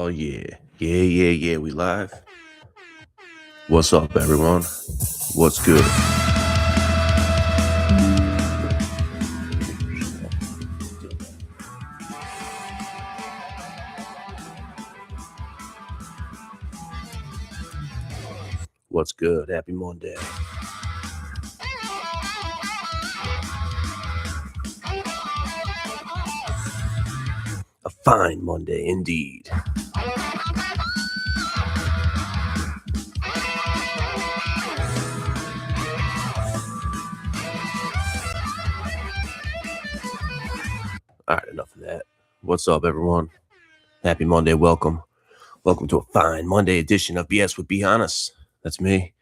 Oh yeah. Yeah. We live. What's up, everyone? What's good? What's good? Happy Monday. A fine Monday indeed. All right, enough of that. What's up, everyone? Happy Monday. Welcome. Welcome to a fine Monday edition of BS with Hannas. That's me,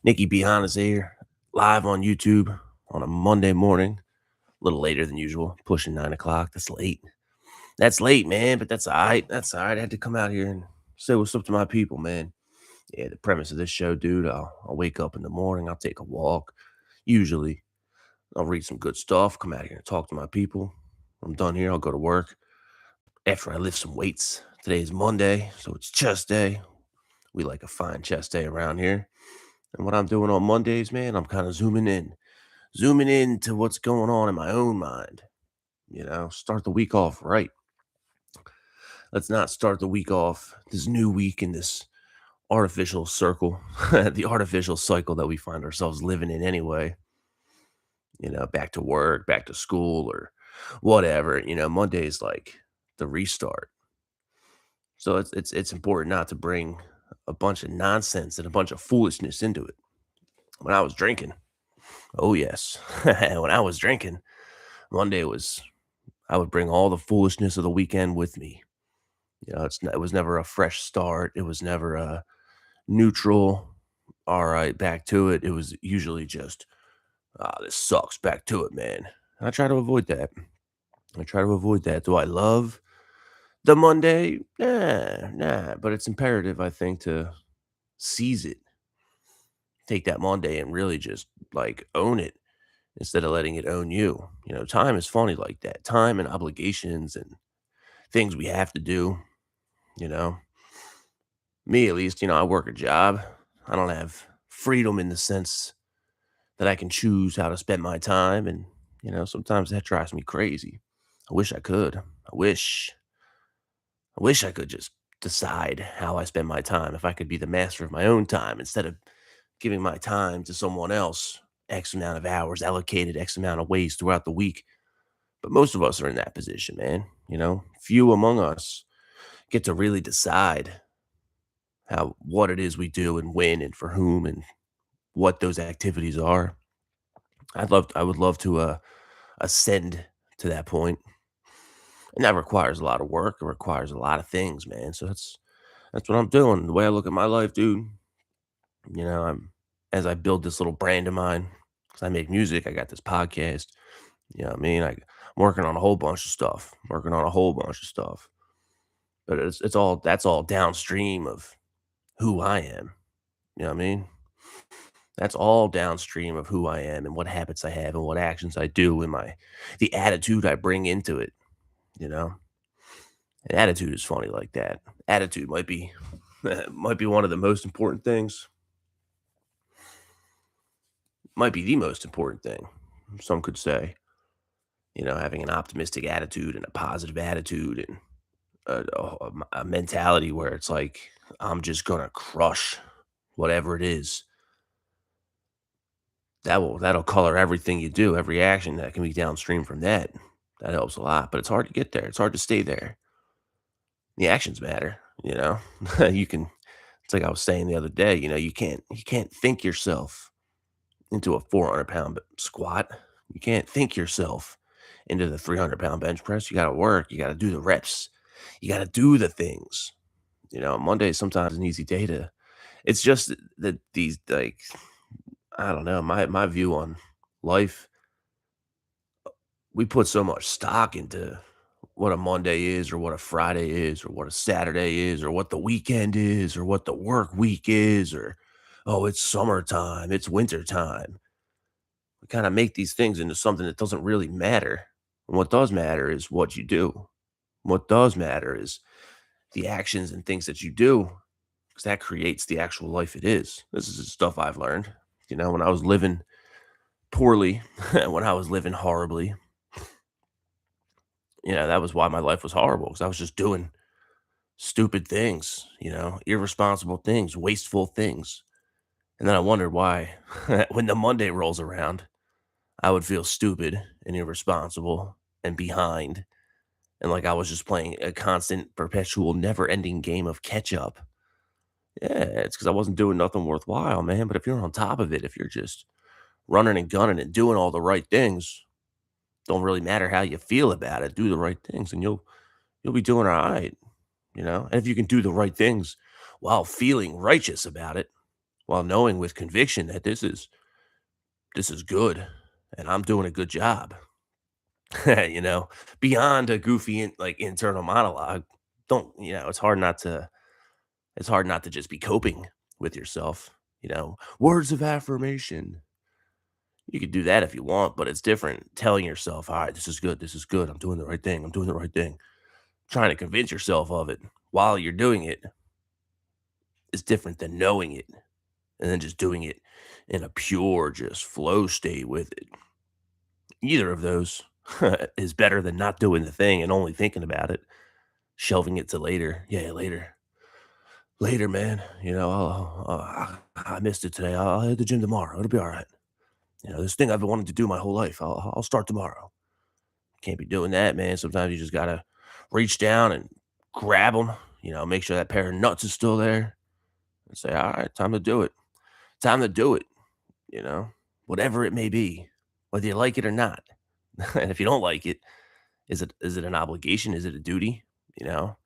Nikki Hannas here, live on YouTube on a Monday morning. A little later than usual, pushing 9 o'clock. That's late. That's late, man, but that's all right. That's all right. I had to come out here and say what's up to my people, man. Yeah, the premise of this show, dude, I'll wake up in the morning, I'll take a walk. Usually, I'll read some good stuff, come out here and talk to my people. I'm done here, I'll go to work. After I lift some weights, today is Monday, so it's chest day. We like a fine chest day around here. And what I'm doing on Mondays, man, I'm kind of zooming in to what's going on in my own mind. Start the week off right. Let's not start the week off, this new week in this artificial circle, the artificial cycle that we find ourselves living in anyway. Back to work, back to school, or whatever. Monday is like the restart. So it's important not to bring a bunch of nonsense and a bunch of foolishness into it. When I was drinking, oh yes, when I was drinking, Monday was I would bring all the foolishness of the weekend with me. It was never a fresh start. It was never a neutral. All right, back to it. It was usually just, this sucks. Back to it, man. I try to avoid that. Do I love the Monday? Nah. But it's imperative, I think, to seize it. Take that Monday and really just like own it instead of letting it own you. Time is funny like that. Time and obligations and things we have to do. You know, me at least, I work a job. I don't have freedom in the sense that I can choose how to spend my time. And, sometimes that drives me crazy. I wish I could. I wish I could just decide how I spend my time. If I could be the master of my own time instead of giving my time to someone else, X amount of hours allocated, X amount of ways throughout the week. But most of us are in that position, man. Few among us get to really decide how what it is we do and when and for whom and what those activities are. I would love to ascend to that point. And that requires a lot of work. It requires a lot of things, man. So that's what I'm doing. The way I look at my life, dude. I'm as I build this little brand of mine, because I make music, I got this podcast. You know what I mean? I'm working on a whole bunch of stuff. But it's all that's all downstream of who I am. You know what I mean? That's all downstream of who I am and what habits I have and what actions I do and the attitude I bring into it, you know? And attitude is funny like that. Attitude might be might be one of the most important things. Might be the most important thing. Some could say, having an optimistic attitude and a positive attitude and a mentality where it's like I'm just gonna crush whatever it is. That'll color everything you do, every action that can be downstream from that. That helps a lot, but it's hard to get there. It's hard to stay there. The actions matter, you know. you can. It's like I was saying the other day. You can't think yourself into a 400-pound squat. You can't think yourself into the 300-pound bench press. You got to work. You got to do the reps. You got to do the things. Monday is sometimes an easy day to. It's just that these like I don't know my view on life. We put so much stock into what a Monday is or what a Friday is or what a Saturday is or what the weekend is or what the work week is or, oh, it's summertime, it's wintertime. We kind of make these things into something that doesn't really matter. And what does matter is what you do. What does matter is the actions and things that you do, because that creates the actual life it is. This is the stuff I've learned. When I was living poorly, when I was living horribly, that was why my life was horrible, because I was just doing stupid things, irresponsible things, wasteful things. And then I wondered why, when the Monday rolls around, I would feel stupid and irresponsible and behind. And like I was just playing a constant, perpetual, never ending game of catch up. Yeah, it's because I wasn't doing nothing worthwhile, man. But if you're on top of it, if you're just running and gunning and doing all the right things, don't really matter how you feel about it. Do the right things, and you'll be doing all right. And if you can do the right things while feeling righteous about it, while knowing with conviction that this is good, and I'm doing a good job, you know, beyond a goofy like internal monologue. Don't it's hard not to just be coping with yourself. Words of affirmation. You could do that if you want, but it's different telling yourself, all right, this is good, I'm doing the right thing, I'm doing the right thing. Trying to convince yourself of it while you're doing it is different than knowing it and then just doing it in a pure, just flow state with it. Either of those is better than not doing the thing and only thinking about it, shelving it to later. Yeah, later. Later, man. I missed it today. I'll hit the gym tomorrow. It'll be all right. This thing I've been wanting to do my whole life. I'll start tomorrow. Can't be doing that, man. Sometimes you just gotta reach down and grab them. Make sure that pair of nuts is still there, and say, "All right, time to do it. Time to do it." You know, Whatever it may be, whether you like it or not. And if you don't like it, is it an obligation? Is it a duty? You know,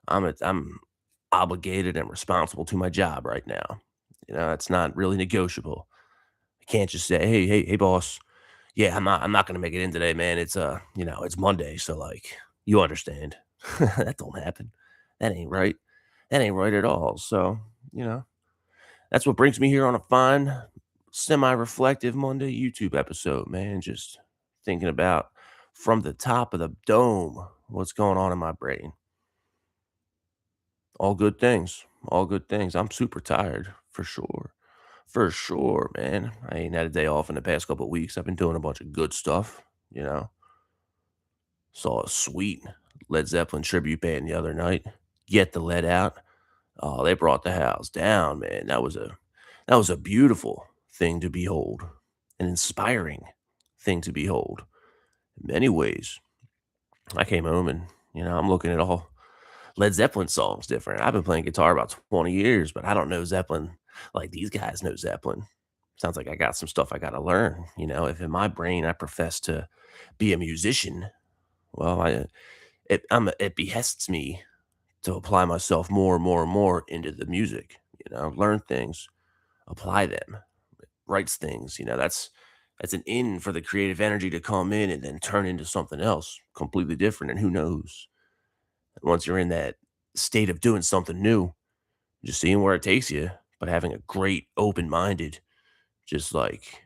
I'm obligated and responsible to my job right now. It's not really negotiable. I can't just say, hey, boss. Yeah, I'm not gonna make it in today, man. It's Monday, so like you understand. That don't happen. That ain't right. That ain't right at all. So, you know, that's what brings me here on a fine, semi-reflective Monday YouTube episode, man. Just thinking about from the top of the dome what's going on in my brain. All good things. All good things. I'm super tired for sure. For sure, man. I ain't had a day off in the past couple of weeks. I've been doing a bunch of good stuff, you know. Saw a sweet Led Zeppelin tribute band the other night. Get the Lead Out. Oh, they brought the house down, man. That was a beautiful thing to behold. An inspiring thing to behold. In many ways. I came home and, I'm looking at all Led Zeppelin songs different. I've been playing guitar about 20 years, but I don't know Zeppelin like these guys know Zeppelin. Sounds like I got some stuff I got to learn. If in my brain I profess to be a musician, well, it behests me to apply myself more and more and more into the music. Learn things, apply them, writes things. That's an in for the creative energy to come in and then turn into something else completely different. And who knows? Once you're in that state of doing something new, just seeing where it takes you, but having a great open minded, just like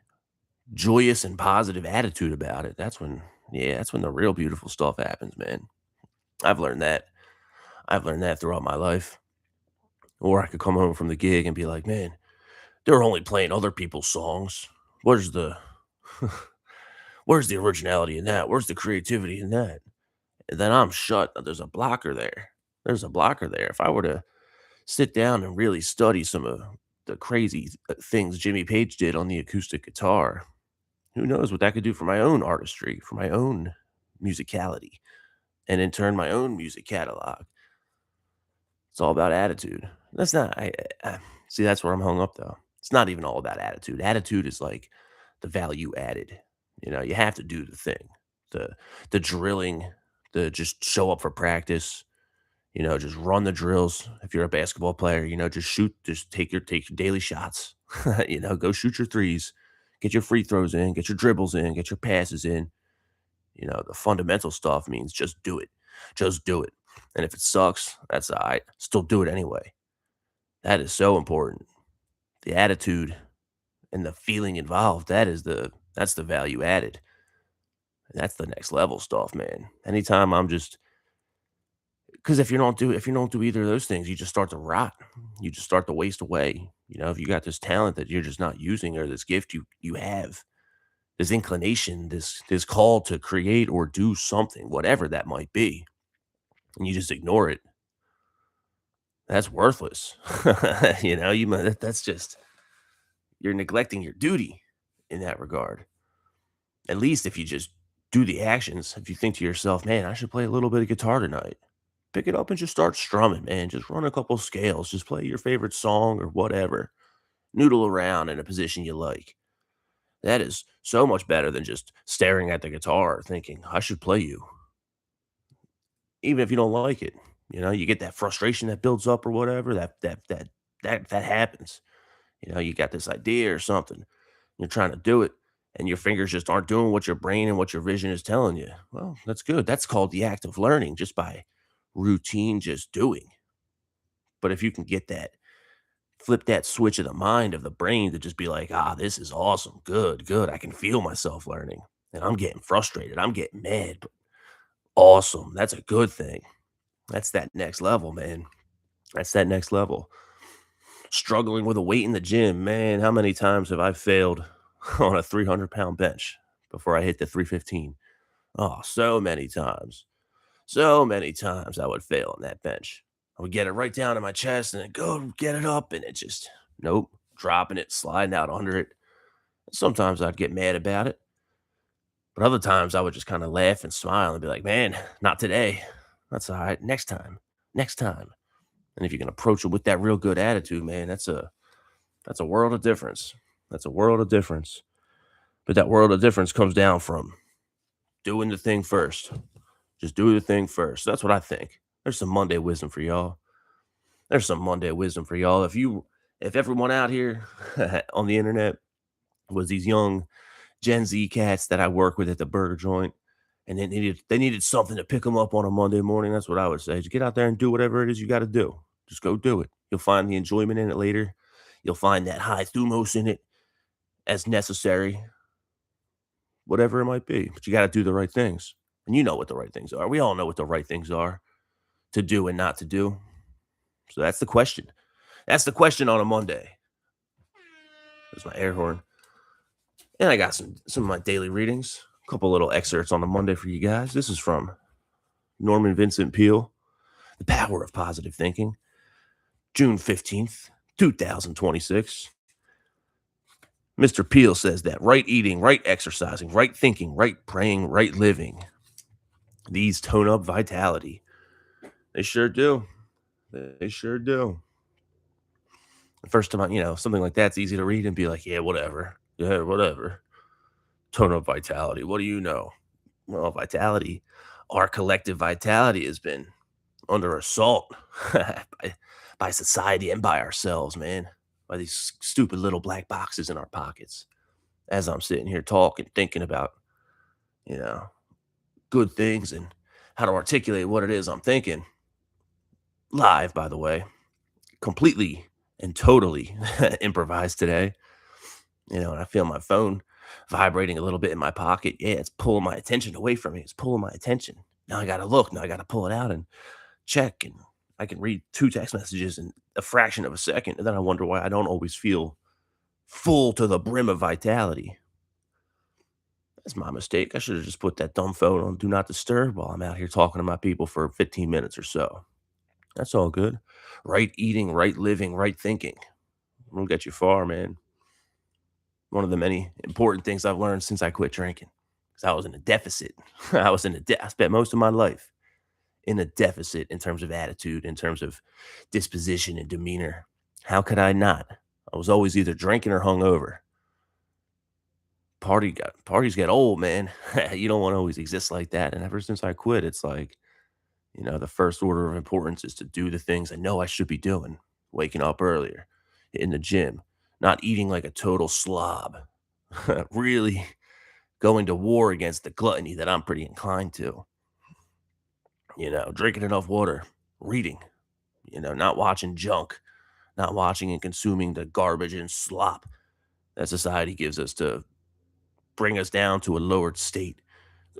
joyous and positive attitude about it. That's when the real beautiful stuff happens, man. I've learned that. I've learned that throughout my life. Or I could come home from the gig and be like, man, they're only playing other people's songs. Where's the where's the originality in that? Where's the creativity in that? And then I'm shut. There's a blocker there. There's a blocker there. If I were to sit down and really study some of the crazy things Jimmy Page did on the acoustic guitar, who knows what that could do for my own artistry, for my own musicality, and in turn, my own music catalog. It's all about attitude. That's not, see, that's where I'm hung up though. It's not even all about attitude. Attitude is like the value added. You have to do the thing, the, the drilling, the just show up for practice, just run the drills. If you're a basketball player, just shoot, just take your daily shots. Go shoot your threes, get your free throws in, get your dribbles in, get your passes in. The fundamental stuff means just do it. Just do it. And if it sucks, that's all right. Still do it anyway. That is so important. The attitude and the feeling involved, that's the value added. And that's the next level stuff, man. Anytime I'm just Because if you don't do either of those things, you just start to rot. You just start to waste away. If you got this talent that you're just not using, or this gift you have, this inclination, this call to create or do something, whatever that might be, and you just ignore it, that's worthless. That's just, you're neglecting your duty in that regard. At least if you just do the actions, if you think to yourself, man, I should play a little bit of guitar tonight, pick it up and just start strumming, man. Just run a couple scales, just play your favorite song or whatever. Noodle around in a position you like. That is so much better than just staring at the guitar thinking, I should play you, even if you don't like it. You get that frustration that builds up or whatever. That happens. You got this idea or something. You're trying to do it, and your fingers just aren't doing what your brain and what your vision is telling you. Well, that's good. That's called the act of learning, just by routine, just doing. But if you can get that, flip that switch of the mind, of the brain, to just be like, this is awesome. Good, good. I can feel myself learning. And I'm getting frustrated. I'm getting mad. But awesome. That's a good thing. That's that next level, man. That's that next level. Struggling with a weight in the gym, man. How many times have I failed on a 300-pound bench before I hit the 315? Oh, so many times. So many times I would fail on that bench. I would get it right down to my chest and then go get it up, and it just, nope, dropping it, sliding out under it. Sometimes I'd get mad about it, but other times I would just kind of laugh and smile and be like, man, not today. That's all right. Next time. Next time. And if you can approach it with that real good attitude, man, that's a world of difference. That's a world of difference. But that world of difference comes down from doing the thing first. Just do the thing first. That's what I think. There's some Monday wisdom for y'all. There's some Monday wisdom for y'all. If everyone out here on the internet was these young Gen Z cats that I work with at the burger joint, and they needed something to pick them up on a Monday morning, that's what I would say. Just get out there and do whatever it is you got to do. Just go do it. You'll find the enjoyment in it later. You'll find that high thumos in it as necessary, whatever it might be. But you got to do the right things. And you know what the right things are. We all know what the right things are to do and not to do. So that's the question. That's the question on a Monday. There's my air horn. And I got some of my daily readings. A couple little excerpts on a Monday for you guys. This is from Norman Vincent Peale, The Power of Positive Thinking, June 15th, 2026. Mr. Peale says that right eating, right exercising, right thinking, right praying, right living, these tone up vitality. They sure do. They sure do. The first time, something like that's easy to read and be like, yeah, whatever. Yeah, whatever. Tone up vitality. What do you know? Well, vitality, our collective vitality has been under assault by society and by ourselves, man. By these stupid little black boxes in our pockets. As I'm sitting here talking, thinking about, you know, good things and how to articulate what it is I'm thinking. Live, by the way, completely and totally improvised today. And I feel my phone vibrating a little bit in my pocket. Yeah, it's pulling my attention away from me. It's pulling my attention. Now I got to look. Now I got to pull it out and check. And I can read 2 text messages in a fraction of a second. And then I wonder why I don't always feel full to the brim of vitality. That's my mistake. I should have just put that dumb phone on do not disturb while I'm out here talking to my people for 15 minutes or so. That's all good. Right eating, right living, right thinking. We'll get you far, man. One of the many important things I've learned since I quit drinking. Because I was in a deficit. I spent most of my life in a deficit in terms of attitude, in terms of disposition and demeanor. How could I not? I was always either drinking or hungover. Parties get old, man. You don't want to always exist like that. And ever since I quit, it's like, the first order of importance is to do the things I know I should be doing. Waking up earlier, in the gym, not eating like a total slob. Really going to war against the gluttony that I'm pretty inclined to. Drinking enough water, reading, not watching junk, not watching and consuming the garbage and slop that society gives us to bring us down to a lowered state.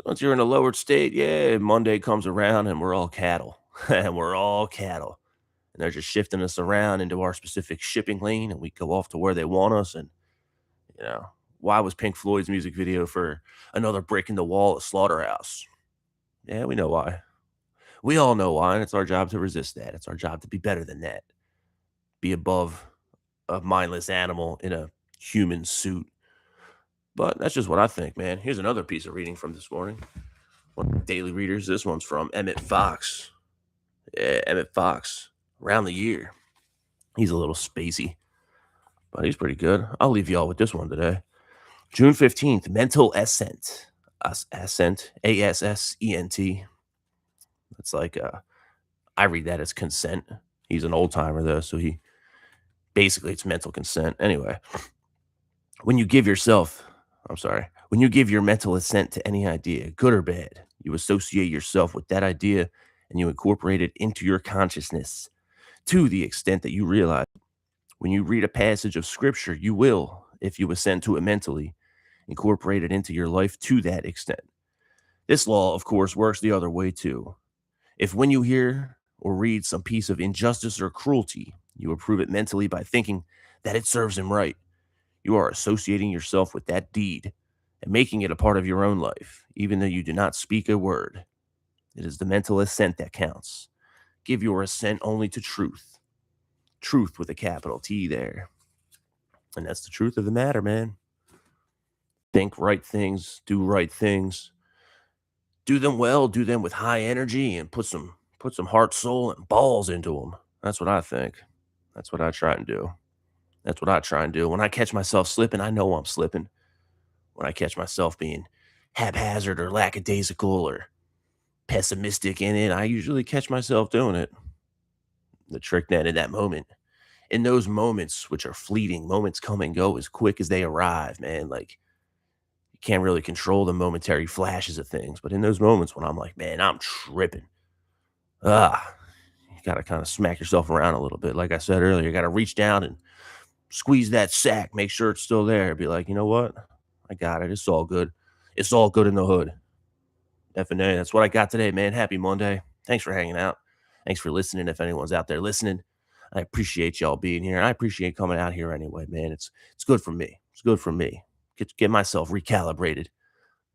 Once you're in a lowered state, yeah, Monday comes around and we're all cattle. and we're all cattle. And they're just shifting us around into our specific shipping lane, and we go off to where they want us. And, you know, why was Pink Floyd's music video for Another Brick in the Wall at Slaughterhouse? Yeah, we know why. We all know why, and it's our job to resist that. It's our job to be better than that. Be above a mindless animal in a human suit. But that's just what I think, man. Here's another piece of reading from this morning. One of the daily readers. This one's from Emmett Fox. Yeah, Emmett Fox. Around the year. He's a little spacey, but he's pretty good. I'll leave y'all with this one today. June 15th, mental ascent. Ascent. ASSENT. It's like, I read that as consent. He's an old timer, though, so basically it's mental consent. Anyway, when you give your mental assent to any idea, good or bad, you associate yourself with that idea and you incorporate it into your consciousness to the extent that you realize. When you read a passage of scripture, you will, if you assent to it mentally, incorporate it into your life to that extent. This law, of course, works the other way too. If when you hear or read some piece of injustice or cruelty, you approve it mentally by thinking that it serves him right, you are associating yourself with that deed and making it a part of your own life, even though you do not speak a word. It is the mental assent that counts. Give your assent only to truth. Truth with a capital T there. And that's the truth of the matter, man. Think right things, do right things. Do them well, do them with high energy, and put some heart, soul, and balls into them. That's what I think. That's what I try and do. That's what I try and do. When I catch myself slipping, I know I'm slipping. When I catch myself being haphazard or lackadaisical or pessimistic in it, I usually catch myself doing it. The trick then in those moments, which are fleeting, moments come and go as quick as they arrive, man. Like, you can't really control the momentary flashes of things. But in those moments when I'm like, man, I'm tripping, you got to kind of smack yourself around a little bit. Like I said earlier, you got to reach down and squeeze that sack, make sure it's still there. Be like, you know what? I got it. It's all good. It's all good in the hood. F&A, that's what I got today, man. Happy Monday. Thanks for hanging out. Thanks for listening. If anyone's out there listening, I appreciate y'all being here. I appreciate coming out here anyway, man. It's good for me. It's good for me. Get myself recalibrated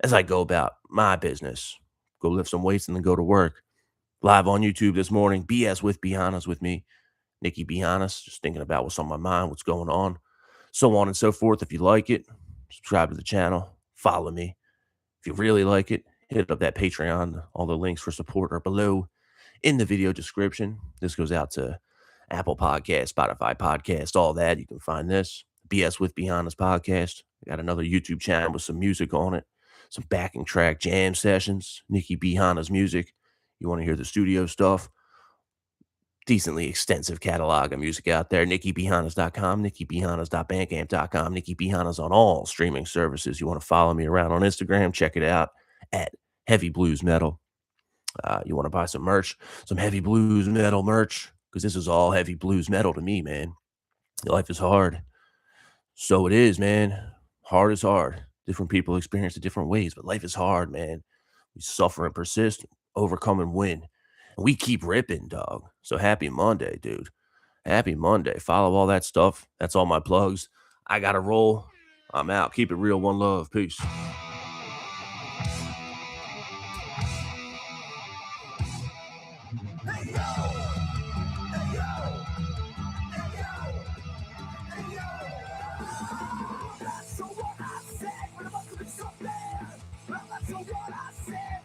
as I go about my business. Go lift some weights and then go to work. Live on YouTube this morning. BS with Hannas with me. Nikki B. Hannas. Just thinking about what's on my mind, what's going on, so on and so forth. If you like it, subscribe to the channel. Follow me. If you really like it, hit up that Patreon. All the links for support are below in the video description. This goes out to Apple Podcast, Spotify Podcast, all that. You can find this. BS with Hannas podcast. I got another YouTube channel with some music on it, some backing track jam sessions, Nikki B. Hannas music. You want to hear the studio stuff? Decently extensive catalog of music out there. NikkiBHannas.com, NikkiBHannas.bandcamp.com, Nikki B. Hannas on all streaming services. You want to follow me around on Instagram? Check it out at Heavy Blues Metal. You want to buy some merch, some Heavy Blues Metal merch, because this is all Heavy Blues Metal to me, man. Life is hard. So it is, man. Hard is hard. Different people experience it different ways, but life is hard, man. We suffer and persist, overcome and win. And we keep ripping, dog. So happy Monday, dude. Happy Monday. Follow all that stuff. That's all my plugs. I got to roll. I'm out. Keep it real. One love. Peace. So what I said, when I'm up to be so bad, that's so what I said.